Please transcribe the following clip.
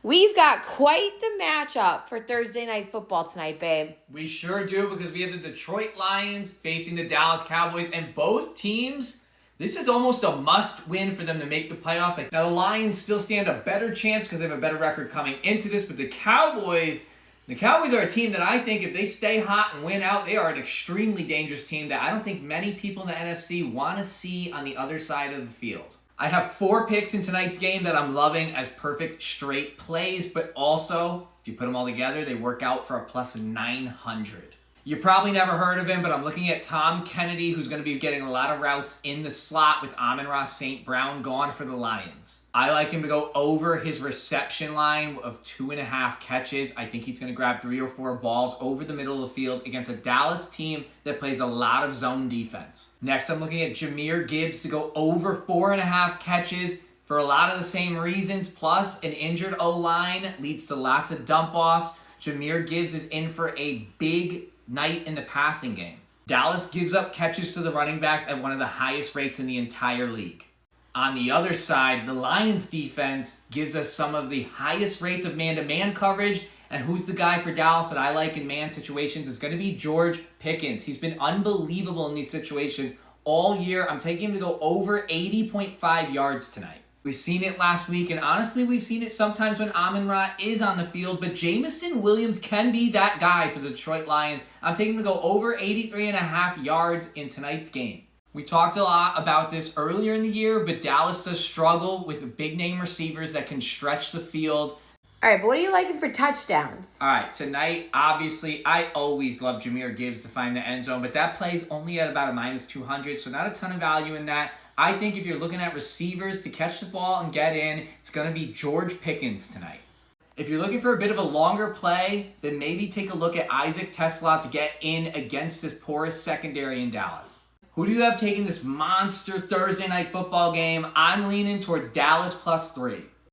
We've got quite the matchup for Thursday Night Football tonight, babe. We sure do, because we have the Detroit Lions facing the Dallas Cowboys, and both teams, this is almost a must-win for them to make the playoffs. Now, the Lions still stand a better chance because they have a better record coming into this, but the Cowboys are a team that I think if they stay hot and win out, they are an extremely dangerous team that I don't think many people in the NFC want to see on the other side of the field. I have 4 picks in tonight's game that I'm loving as perfect straight plays, but also, if you put them all together, they work out for a plus 900. You probably never heard of him, but I'm looking at Tom Kennedy, who's going to be getting a lot of routes in the slot with Amon-Ra St. Brown gone for the Lions. I like him to go over his reception line of 2.5 catches. I think he's going to grab 3 or 4 balls over the middle of the field against a Dallas team that plays a lot of zone defense. Next, I'm looking at Jahmyr Gibbs to go over 4.5 catches for a lot of the same reasons. Plus, an injured O-line leads to lots of dump-offs. Jahmyr Gibbs is in for a big night in the passing game. Dallas gives up catches to the running backs at one of the highest rates in the entire league. On the other side, the Lions defense gives us some of the highest rates of man-to-man coverage, and who's the guy for Dallas that I like in man situations is going to be George Pickens. He's been unbelievable in these situations all year. I'm taking him to go over 80.5 yards tonight. We've seen it last week, and honestly, we've seen it sometimes when Amon-Ra is on the field, but Jameson Williams can be that guy for the Detroit Lions. I'm taking him to go over 83.5 yards in tonight's game. We talked a lot about this earlier in the year, but Dallas does struggle with big-name receivers that can stretch the field. All right, but what are you liking for touchdowns? All right, tonight, obviously, I always love Jahmyr Gibbs to find the end zone, but that plays only at about a minus 200, so not a ton of value in that. I think if you're looking at receivers to catch the ball and get in, it's going to be George Pickens tonight. If you're looking for a bit of a longer play, then maybe take a look at Isaac Tesla to get in against this porous secondary in Dallas. Who do you have taking this monster Thursday Night Football game? I'm leaning towards Dallas plus 3.